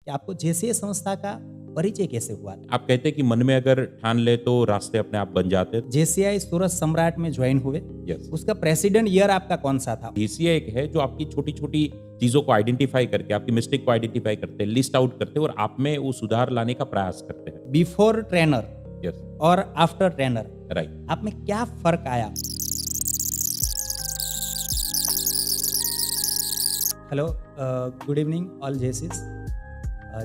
कि आपको जेसीए संस्था का परिचय कैसे हुआ था? आप कहते हैं कि मन में अगर ठान ले तो रास्ते अपने आप बन जाते हैं। जेसीआई सूरज सम्राट में ज्वाइन हुए, यस, उसका प्रेसिडेंट ईयर आपका कौन सा था? DCA एक है जो आपकी छोटी-छोटी चीज़ों को आइडेंटिफ़ाई करके, आपकी मिस्टेक को आइडेंटिफ़ाई करते हैं, लिस्ट आउट करते हैं और आप में वो सुधार लाने का प्रयास करते हैं। बिफोर ट्रेनर यस, और आफ्टर ट्रेनर राइट। आप में क्या फर्क आया? Hello, good evening all Jaycees.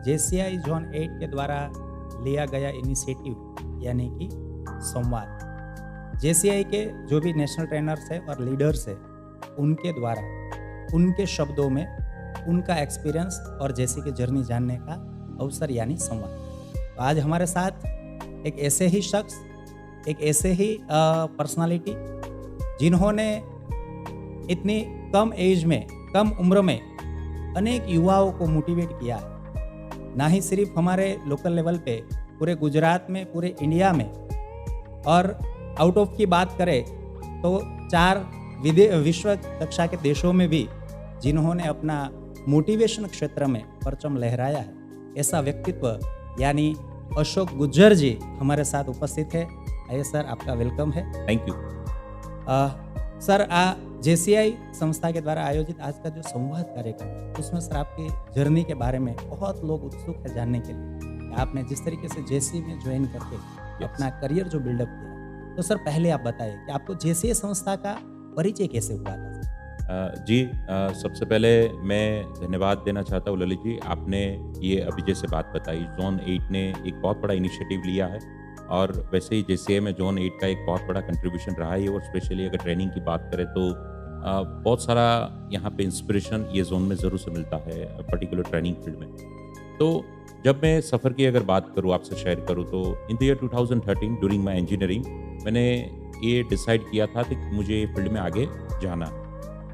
JCI zone 8 के द्वारा लिया गया इनिशिएटिव यानी कि संवाद, जेसीआई के जो भी नेशनल ट्रेनर्स है और लीडर्स है उनके द्वारा उनके शब्दों में उनका एक्सपीरियंस और जेसी की जर्नी जानने का अवसर यानी संवाद। तो आज हमारे साथ एक ऐसे ही शख्स, एक ऐसे ही पर्सनालिटी जिन्होंने इतनी कम एज में, कम उम्र में अनेक युवाओं को मोटिवेट किया है, ना ही सिर्फ हमारे लोकल लेवल पे, पूरे गुजरात में, पूरे इंडिया में, और आउट ऑफ की बात करें तो 4 विश्व कक्षा के देशों में भी जिन्होंने अपना मोटिवेशन क्षेत्र में परचम लहराया है, ऐसा व्यक्तित्व यानी अशोक गुज्जर जी हमारे साथ उपस्थित है। आइए सर, आपका वेलकम है। Thank you. सर, जेसीआई संस्था के द्वारा आयोजित आज का जो संवाद कार्यक्रम है उसमें सर आपकी जर्नी के बारे में बहुत लोग उत्सुक है जानने के लिए। आपने जिस तरीके से जेसी में ज्वाइन करके अपना करियर जो बिल्डअप किया, तो सर पहले आप बताइए कि आपको जेसीआई संस्था का परिचय कैसे हुआ था? जी, सबसे पहले मैं धन्यवाद देना चाहता हूँ ललित जी। आपने ये अभी जैसे बात बताई, जोन 8 ने एक बहुत बड़ा इनिशिएटिव लिया है और वैसे ही जेसीए में जोन 8 का एक बहुत बड़ा कंट्रीब्यूशन रहा है। और स्पेशली अगर ट्रेनिंग की बात करें तो बहुत सारा यहाँ पे इंस्पिरेशन ये जोन में ज़रूर से मिलता है, पर्टिकुलर ट्रेनिंग फील्ड में। तो जब मैं सफ़र की अगर बात करूँ, आपसे शेयर करूँ, तो in the year 2013 during my engineering मैंने ये डिसाइड किया था कि मुझे फील्ड में आगे जाना है।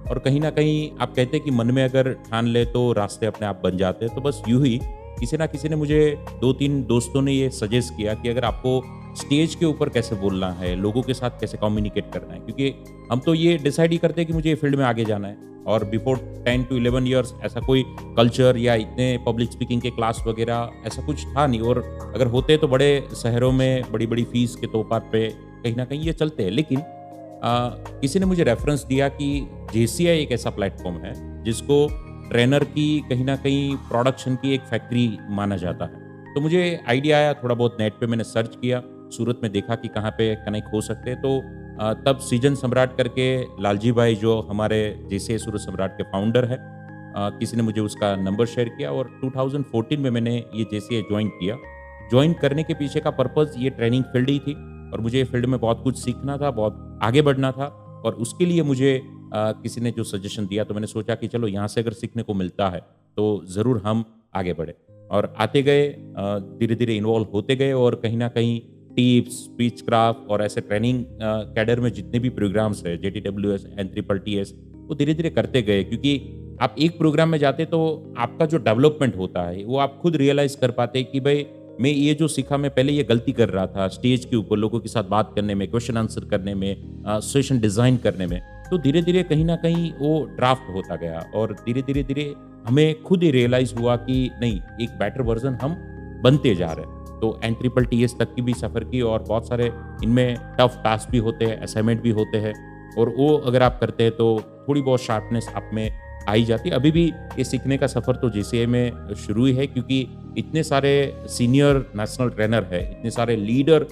और कहीं ना कहीं आप कहते हैं कि मन में अगर ठान ले तो रास्ते अपने आप बन जाते हैं। तो बस यूं ही किसी ना किसी ने, मुझे 2-3 दोस्तों ने ये सजेस्ट किया कि अगर आपको स्टेज के ऊपर कैसे बोलना है, लोगों के साथ कैसे कम्युनिकेट करना है, क्योंकि हम तो ये डिसाइड ही करते हैं कि मुझे ये फील्ड में आगे जाना है। और बिफोर 10 to 11 ईयर्स ऐसा कोई कल्चर या इतने पब्लिक स्पीकिंग के क्लास वगैरह ऐसा कुछ था नहीं। और अगर होते तो बड़े शहरों में बड़ी बड़ी फीस के तौर पे कहीं ना कहीं ये चलते हैं। लेकिन किसी ने मुझे रेफरेंस दिया कि जेसीआई एक ऐसा प्लेटफॉर्म है जिसको ट्रेनर की कहीं ना कहीं प्रोडक्शन की एक फैक्ट्री माना जाता है। तो मुझे आइडिया आया, थोड़ा बहुत नेट पे मैंने सर्च किया, सूरत में देखा कि कहाँ पे कनेक्ट हो सकते हैं। तो तब सीजन सम्राट करके लालजी भाई जो हमारे जेसीआई सूरत सम्राट के फाउंडर है, किसी ने मुझे उसका नंबर शेयर किया और 2014 में मैंने ये जेसीआई ज्वाइन किया। ज्वाइन करने के पीछे का पर्पज़ ये ट्रेनिंग फील्ड ही थी और मुझे फील्ड में बहुत कुछ सीखना था, बहुत आगे बढ़ना था। और उसके लिए मुझे किसी ने जो सजेशन दिया तो मैंने सोचा कि चलो यहाँ से अगर सीखने को मिलता है तो ज़रूर हम आगे बढ़े। और आते गए, धीरे धीरे इन्वॉल्व होते गए और कहीं ना कहीं टिप्स, स्पीच क्राफ्ट और ऐसे ट्रेनिंग कैडर में जितने भी प्रोग्राम्स है, JTWS, NTTS, वो धीरे धीरे करते गए। क्योंकि आप एक प्रोग्राम में जाते तो आपका जो डेवलपमेंट होता है वो आप खुद रियलाइज़ कर पाते कि भाई मैं ये जो सीखा, मैं पहले ये गलती कर रहा था स्टेज के ऊपर लोगों के साथ बात करने में, क्वेश्चन आंसर करने में, सेशन डिज़ाइन करने में। तो धीरे धीरे कहीं ना कहीं वो ड्राफ्ट होता गया और धीरे धीरे हमें खुद ही रियलाइज़ हुआ कि नहीं, एक बेटर वर्जन हम बनते जा रहे हैं। तो NTTS तक की भी सफ़र की और बहुत सारे इनमें टफ टास्क भी होते हैं, असाइनमेंट भी होते हैं और वो अगर आप करते हैं तो थोड़ी बहुत शार्पनेस आप में आ ही जाती है। अभी भी ये सीखने का सफ़र तो जेसीआई में शुरू ही है, क्योंकि इतने सारे सीनियर नेशनल ट्रेनर है, इतने सारे लीडर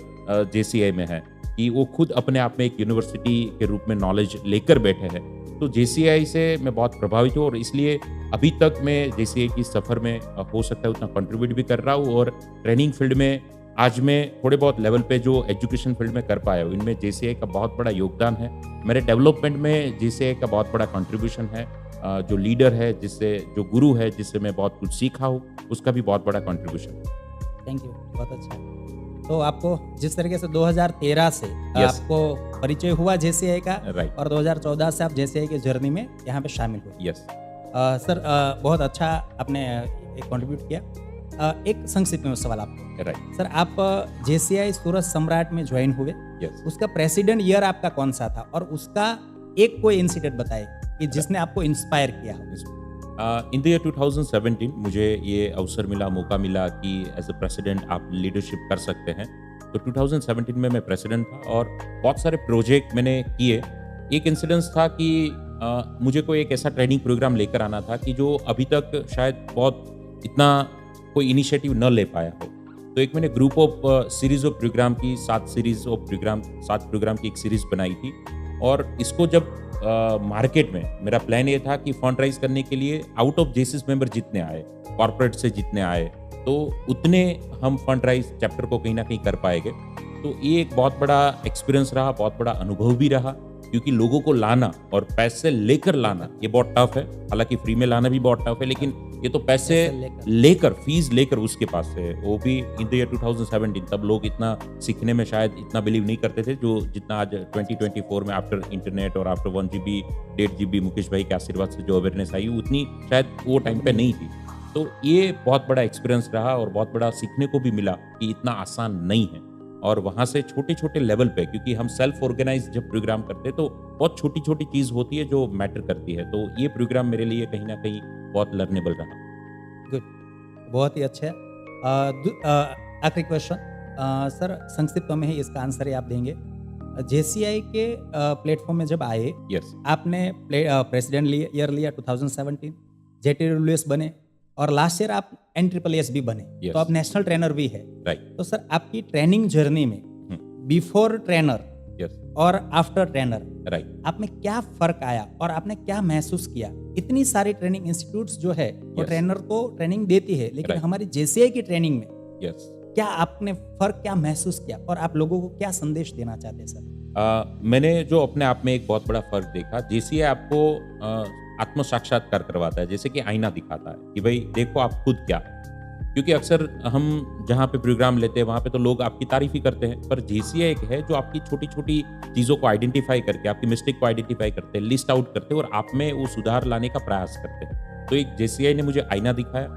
जेसीआई में हैं कि वो खुद अपने आप में एक यूनिवर्सिटी के रूप में नॉलेज लेकर बैठे हैं। तो जेसीआई से मैं बहुत प्रभावित हूँ और इसलिए अभी तक मैं जेसीआई की सफ़र में हो सकता है उतना कंट्रीब्यूट भी कर रहा हूँ। और ट्रेनिंग फील्ड में आज मैं थोड़े बहुत लेवल पे जो एजुकेशन फील्ड में कर पाया हूँ, इनमें जेसीआई का बहुत बड़ा योगदान है। मेरे डेवलपमेंट में जेसीआई का बहुत बड़ा कंट्रीब्यूशन है। जो लीडर है, जिससे जो गुरु है, जिससे मैं बहुत कुछ सीखा हूँ, उसका भी बहुत बड़ा कंट्रीब्यूशन है। थैंक यू, बहुत अच्छा। तो आपको जिस तरीके से 2013 से आपको परिचय हुआ जेसीआई का, राइट, और 2014 से आप जेसीआई की जर्नी में यहाँ पे शामिल हुए। यस सर, बहुत अच्छा आपने एक कंट्रीब्यूट किया। एक संक्षिप्त में सवाल आपको, राइट सर, आप जेसीआई सूरज सम्राट में ज्वाइन हुए, यस, उसका प्रेसिडेंट ईयर आपका कौन सा था और उसका एक कोई इंसिडेंट बताए कि जिसने आपको इंस्पायर किया हो। इन द ईयर 2017 मुझे ये अवसर मिला, मौका मिला कि एज अ प्रेसिडेंट आप लीडरशिप कर सकते हैं। तो 2017 में मैं प्रेसिडेंट था और बहुत सारे प्रोजेक्ट मैंने किए। एक इंसिडेंस था कि मुझे कोई एक ऐसा ट्रेनिंग प्रोग्राम लेकर आना था कि जो अभी तक शायद बहुत इतना कोई इनिशिएटिव न ले पाया हो। तो एक मैंने group of series of program की 7 प्रोग्राम की एक सीरीज बनाई थी और इसको जब मार्केट में मेरा प्लान ये था कि फंड राइज करने के लिए आउट ऑफ जेसिस मेंबर जितने आए, कॉर्पोरेट से जितने आए, तो उतने हम फंड राइज चैप्टर को कहीं ना कहीं कर पाएंगे। तो ये एक बहुत बड़ा एक्सपीरियंस रहा, बहुत बड़ा अनुभव भी रहा, क्योंकि लोगों को लाना और पैसे लेकर लाना ये बहुत टफ है। हालांकि फ्री में लाना भी बहुत टफ है, लेकिन ये तो पैसे लेकर, फीस लेकर उसके पास से, वो भी इन द ईयर 2017। तब लोग इतना सीखने में शायद इतना बिलीव नहीं करते थे जो जितना आज 2024 में आफ्टर इंटरनेट और आफ्टर 1 GB 1.5 GB मुकेश भाई के आशीर्वाद से जो अवेयरनेस आई, उतनी शायद वो टाइम पे नहीं थी। तो ये बहुत बड़ा एक्सपीरियंस रहा और बहुत बड़ा सीखने को भी मिला कि इतना आसान नहीं है। और वहाँ से छोटे छोटे लेवल पे, क्योंकि हम सेल्फ ऑर्गेनाइज जब प्रोग्राम करते हैं तो बहुत छोटी छोटी चीज़ होती है जो मैटर करती है। तो ये प्रोग्राम मेरे लिए कहीं ना कहीं बहुत लर्नेबल रहा। गुड, बहुत ही अच्छा है। आखिरी क्वेश्चन सर, संक्षिप्त में ही इसका आंसर ही आप देंगे। जेसीआई के प्लेटफॉर्म में जब आए, यस, आपने प्रेसिडेंट ईयर लिया 2017, JTWS बने और लास्ट ईयर आप NSSS भी बने। Yes. तो आप नेशनल ट्रेनर भी है, राइट। तो सर आपकी ट्रेनिंग जर्नी में बिफोर ट्रेनर यस, और आफ्टर ट्रेनर राइट। आप में क्या फर्क आया और आपने क्या महसूस किया? इतनी सारी ट्रेनिंग इंस्टीट्यूट्स जो है वो Yes. ट्रेनर को ट्रेनिंग देती है, लेकिन Right. हमारी जेसीआई की ट्रेनिंग में यस, क्या आपने फर्क क्या महसूस किया और आप लोगों को क्या संदेश देना चाहते हैं सर? मैंने जो अपने आप में एक बहुत बड़ा फर्क देखा, जेसीआई आपको आत्म साक्षात्कार करवाता है, जैसे कि आईना दिखाता है कि भाई देखो आप खुद क्या। क्योंकि अक्सर हम जहाँ पे प्रोग्राम लेते हैं वहाँ पे तो लोग आपकी तारीफ ही करते हैं, पर जेसीआई एक है जो आपकी छोटी छोटी चीज़ों को आइडेंटिफाई करके, आपकी मिस्टेक को आइडेंटिफाई करते हैं, लिस्ट आउट करते हैं और आप में वो सुधार लाने का प्रयास करते हैं। तो एक जेसीआई ने मुझे आईना दिखाया।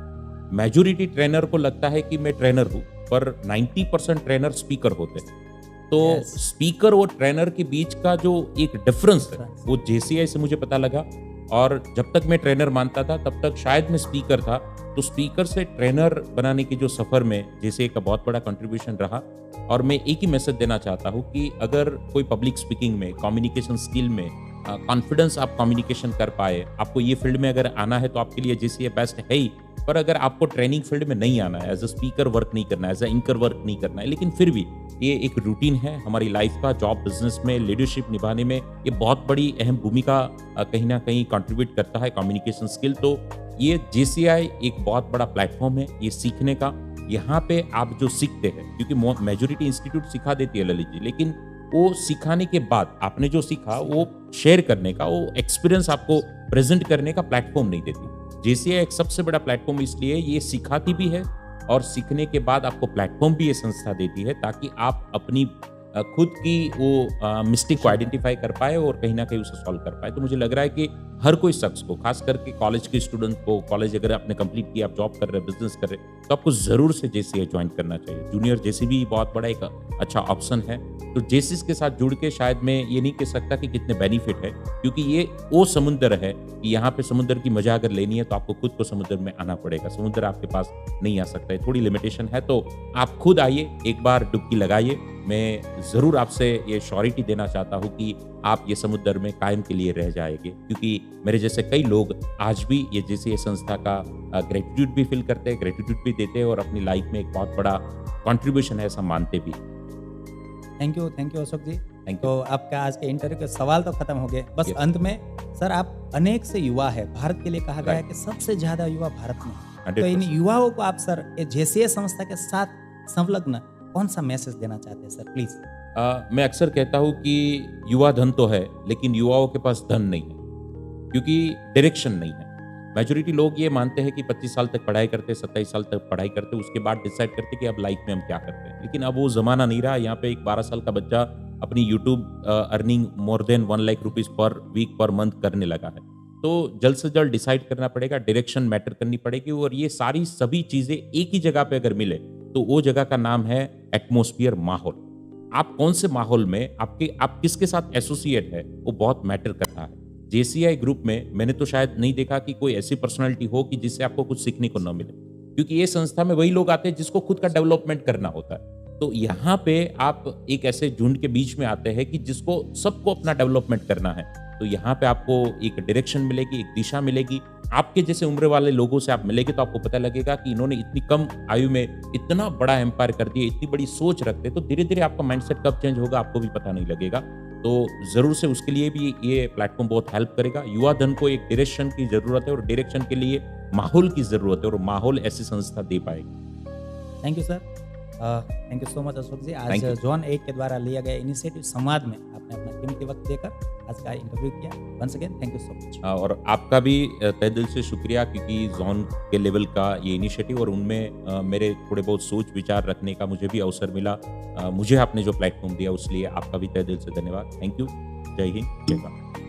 मेजोरिटी ट्रेनर को लगता है कि मैं ट्रेनर हूँ, पर 90% ट्रेनर स्पीकर होते हैं। तो Yes. स्पीकर और ट्रेनर के बीच का जो एक डिफरेंस है वो जेसीआई से मुझे पता लगा। और जब तक मैं ट्रेनर मानता था तब तक शायद मैं स्पीकर था। तो स्पीकर से ट्रेनर बनाने के जो सफ़र में जेसीआई का बहुत बड़ा कंट्रीब्यूशन रहा। और मैं एक ही मैसेज देना चाहता हूँ कि अगर कोई पब्लिक स्पीकिंग में, कम्युनिकेशन स्किल में कॉन्फिडेंस आप कम्युनिकेशन कर पाए, आपको ये फील्ड में अगर आना है तो आपके लिए जेसीआई बेस्ट है ही। पर अगर आपको ट्रेनिंग फील्ड में नहीं आना है, एज अ स्पीकर वर्क नहीं करना है, एज अ एंकर वर्क नहीं करना है, लेकिन फिर भी ये एक रूटीन है हमारी लाइफ का, जॉब बिजनेस में लीडरशिप निभाने में ये बहुत बड़ी अहम भूमिका कहीं ना कहीं कंट्रीब्यूट करता है, कम्युनिकेशन स्किल। तो ये जेसीआई एक बहुत बड़ा प्लेटफॉर्म है ये सीखने का। यहाँ पे आप जो सीखते हैं, क्योंकि मेजोरिटी इंस्टीट्यूट सिखा देती है ललित जी, लेकिन वो सिखाने के बाद आपने जो सीखा वो शेयर करने का, वो एक्सपीरियंस आपको प्रेजेंट करने का प्लेटफॉर्म नहीं देती। जेसीआई एक सबसे बड़ा प्लेटफॉर्म इसलिए ये सिखाती भी है और सीखने के बाद आपको प्लेटफॉर्म भी ये संस्था देती है, ताकि आप अपनी खुद की वो मिस्टेक को आइडेंटिफाई कर पाए और कहीं ना कहीं उसे सॉल्व कर पाए। तो मुझे लग रहा है कि हर कोई शख्स को, खास करके कॉलेज के स्टूडेंट को, कॉलेज अगर आपने कंप्लीट किया, आप जॉब कर रहे हैं, बिजनेस कर रहे हैं, तो आपको ज़रूर से जेसीआई ज्वाइन करना चाहिए। जूनियर जेसी भी बहुत बड़ा एक अच्छा ऑप्शन है। तो जेसिस के साथ जुड़ के शायद मैं ये नहीं कह सकता कि कितने बेनिफिट है, क्योंकि ये वो समुद्र है कि यहाँ पे समुद्र की मजा अगर लेनी है तो आपको खुद को समुद्र में आना पड़ेगा। समुद्र आपके पास नहीं आ सकता है, थोड़ी लिमिटेशन है। तो आप खुद आइए, एक बार डुबकी लगाइए। मैं ज़रूर आपसे ये श्योरिटी देना चाहता हूँ कि आप ये समुद्र में कायम के लिए रह जाएंगे, क्योंकि मेरे जैसे कई लोग आज भी ये जैसे संस्था का ग्रेटिट्यूड भी फील करते हैं, ग्रेटिट्यूड भी देते हैं और अपनी लाइफ में एक बहुत बड़ा कंट्रीब्यूशन है ऐसा मानते भी। Thank you Ashok ji. Thank you. तो आपका आज के इंटरव्यू के सवाल तो खत्म हो गए, बस Yes. अंत में सर, आप अनेक से युवा है, भारत के लिए कहा गया है Right. कि सबसे ज्यादा युवा भारत में हैं। 100%। तो इन युवाओं को आप सर ये जेसीआई संस्था के साथ संलग्न कौन सा मैसेज देना चाहते हैं सर, प्लीज? मैं अक्सर कहता हूँ कि युवा धन तो है, लेकिन युवाओं के पास धन नहीं है, क्योंकि डायरेक्शन नहीं है। मेजोरिटी लोग ये मानते हैं कि 25 साल तक पढ़ाई करते, 27 साल तक पढ़ाई करते, उसके बाद डिसाइड करते कि अब लाइफ में हम क्या करते हैं। लेकिन अब वो ज़माना नहीं रहा। यहाँ पे एक 12 साल का बच्चा अपनी YouTube earning more than 1 lakh rupees per week per month करने लगा है। तो जल्द से जल्द डिसाइड करना पड़ेगा, डायरेक्शन मैटर करनी पड़ेगी। और ये सारी सभी चीज़ें एक ही जगह पे अगर मिले तो वो जगह का नाम है एटमॉस्फेयर, माहौल। आप कौन से माहौल में, आप किसके साथ एसोसिएट है, वो बहुत मैटर करता है। जेसीआई ग्रुप में मैंने तो शायद नहीं देखा कि कोई ऐसी पर्सनालिटी हो कि जिससे आपको कुछ सीखने को न मिले, क्योंकि ये संस्था में वही लोग आते हैं जिसको खुद का डेवलपमेंट करना होता है। तो यहाँ पे आप एक ऐसे झुंड के बीच में आते हैं कि जिसको सबको अपना डेवलपमेंट करना है। तो यहाँ पे आपको एक डायरेक्शन मिलेगी, एक दिशा मिलेगी। आपके जैसे उम्र वाले लोगों से आप मिलेंगे तो आपको पता लगेगा कि इन्होंने इतनी कम आयु में इतना बड़ा एम्पायर कर दिया, इतनी बड़ी सोच रखते, तो धीरे-धीरे आपका माइंडसेट कब चेंज होगा आपको भी पता नहीं लगेगा। तो ज़रूर से उसके लिए भी ये प्लेटफ़ॉर्म बहुत हेल्प करेगा। युवा धन को एक डायरेक्शन की ज़रूरत है और डायरेक्शन के लिए माहौल की ज़रूरत है और माहौल ऐसी संस्था दे पाएगी। Thank you sir. Thank you so much Ashok ji. आज थैंक यू। जोन 8 के द्वारा लिया गया इनिशिएटिव संवाद में आपने अपना कीमती वक्त देकर आज का इंटरव्यू किया। Once again thank you so much. और आपका भी तहे दिल से शुक्रिया, क्योंकि ज़ोन के लेवल का ये इनिशिएटिव और उनमें मेरे थोड़े बहुत सोच विचार रखने का मुझे भी अवसर मिला। मुझे आपने जो प्लेटफ़ॉर्म दिया उसके लिए आपका भी तहे दिल से धन्यवाद। Thank you. जय हिंद, जय भारत।